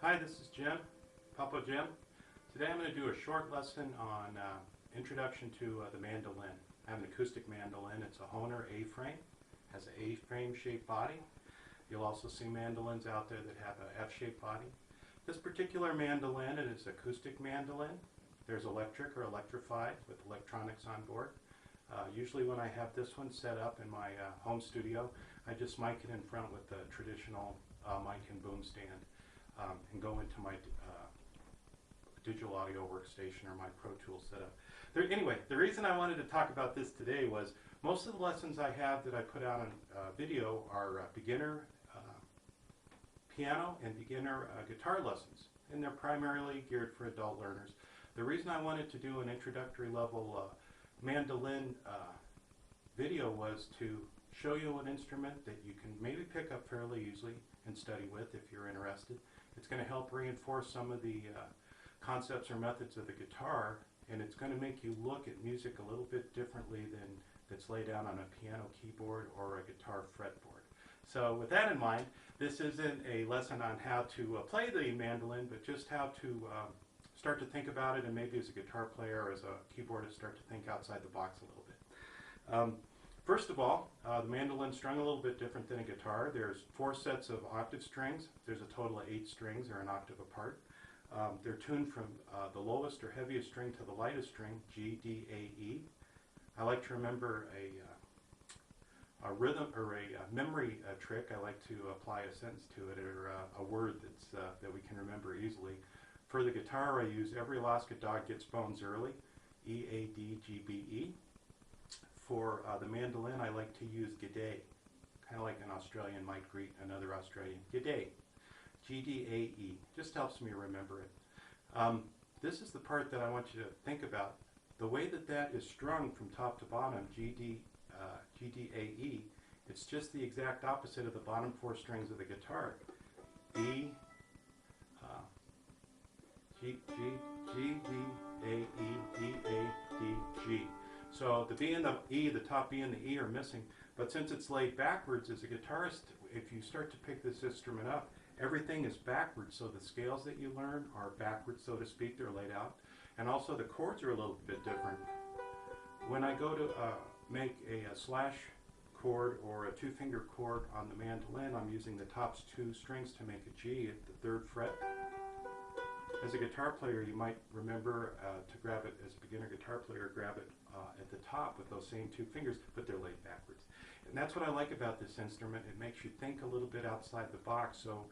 Hi, this is Jim, Papo Jim. Today I'm going to do a short lesson on introduction to the mandolin. I have an acoustic mandolin. It's a Hohner A-frame, has an A-frame shaped body. You'll also see mandolins out there that have an F-shaped body. This particular mandolin is an acoustic mandolin. There's electric or electrified with electronics on board. Usually when I have this one set up in my home studio, I just mic it in front with the traditional mic and boom stand and go into my digital audio workstation or my Pro Tools setup. Anyway, the reason I wanted to talk about this today was most of the lessons I have that I put out on video are beginner piano and beginner guitar lessons, and they're primarily geared for adult learners. The reason I wanted to do an introductory level mandolin video was to show you an instrument that you can maybe pick up fairly easily and study with if you're interested. It's going to help reinforce some of the concepts or methods of the guitar, and it's going to make you look at music a little bit differently than that's laid out on a piano keyboard or a guitar fretboard. So with that in mind, this isn't a lesson on how to play the mandolin, but just how to start to think about it, and maybe as a guitar player or as a keyboardist start to think outside the box a little bit. First of all, the mandolin's strung a little bit different than a guitar. There's 4 sets of octave strings. There's a total of 8 strings. They're an octave apart. They're tuned from the lowest or heaviest string to the lightest string, G, D, A, E. I like to remember a rhythm or a memory trick. I like to apply a sentence to it or a word that we can remember easily. For the guitar, I use every Alaska dog gets bones early, E, A, D, G, B, E. For the mandolin, I like to use g'day, kind of like an Australian might greet another Australian. G'day, G-D-A-E, just helps me remember it. This is the part that I want you to think about. The way that is strung from top to bottom, G-D-A-E, it's just the exact opposite of the bottom 4 strings of the guitar. E, G, D, A, E, D, A, D, G. So the B and the E, the top B and the E are missing, but since it's laid backwards as a guitarist, if you start to pick this instrument up, everything is backwards, so the scales that you learn are backwards, so to speak, they're laid out, and also the chords are a little bit different. When I go to make a slash chord or a 2-finger chord on the mandolin, I'm using the top 2 strings to make a G at the 3rd fret. As a guitar player, you might remember to grab it, as a beginner guitar player, grab it at the top with those same 2 fingers, but they're laid backwards. And that's what I like about this instrument. It makes you think a little bit outside the box. So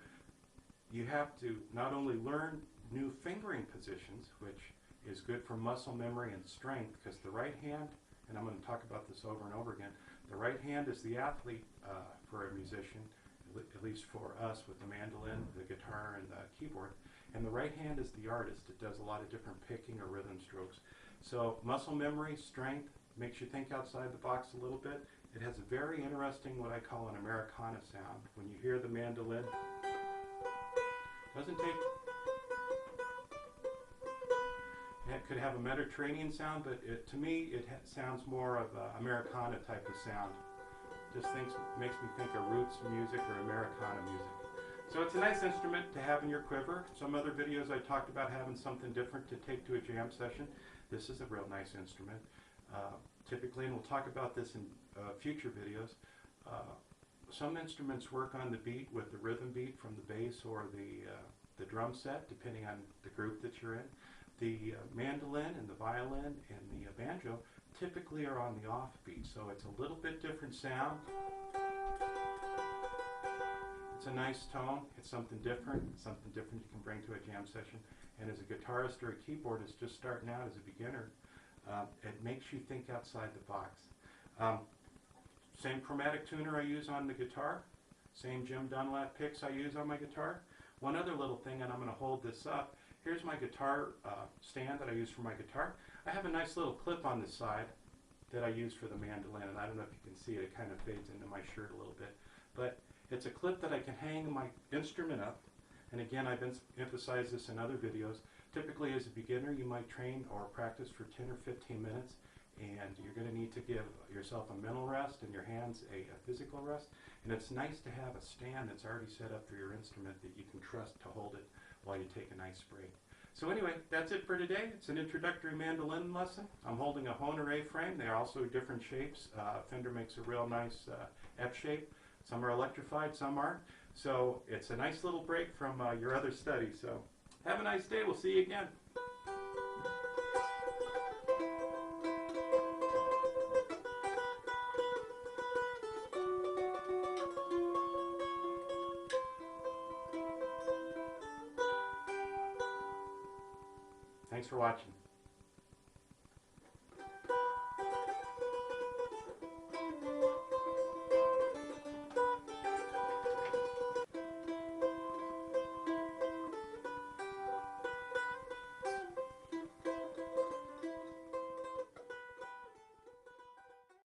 you have to not only learn new fingering positions, which is good for muscle memory and strength, because the right hand, and I'm going to talk about this over and over again, the right hand is the athlete for a musician, at least for us with the mandolin, the guitar, and the keyboard. And the right hand is the artist. It does a lot of different picking or rhythm strokes. So muscle memory, strength, makes you think outside the box a little bit. It has a very interesting, what I call an Americana sound. When you hear the mandolin, doesn't take, it could have a Mediterranean sound, but to me it sounds more of an Americana type of sound. Just makes me think of roots music or Americana music. So it's a nice instrument to have in your quiver. Some other videos I talked about having something different to take to a jam session. This is a real nice instrument. Typically, and we'll talk about this in future videos, some instruments work on the beat with the rhythm beat from the bass or the drum set, depending on the group that you're in. The mandolin and the violin and the banjo typically are on the off beat, so it's a little bit different sound. It's a nice tone. It's something different. It's something different you can bring to a jam session. And as a guitarist or a keyboardist just starting out as a beginner, it makes you think outside the box. Same chromatic tuner I use on the guitar. Same Jim Dunlap picks I use on my guitar. One other little thing, and I'm going to hold this up. Here's my guitar stand that I use for my guitar. I have a nice little clip on the side that I use for the mandolin, and I don't know if you can see it. It kind of fades into my shirt a little bit. But it's a clip that I can hang my instrument up, and again, I've emphasized this in other videos. Typically, as a beginner, you might train or practice for 10 or 15 minutes, and you're going to need to give yourself a mental rest and your hands a physical rest. And it's nice to have a stand that's already set up for your instrument that you can trust to hold it while you take a nice break. So anyway, that's it for today. It's an introductory mandolin lesson. I'm holding a Hohner A-frame. They're also different shapes. Fender makes a real nice F shape. Some are electrified, some aren't. So it's a nice little break from your other studies. So have a nice day. We'll see you again. Thanks for watching.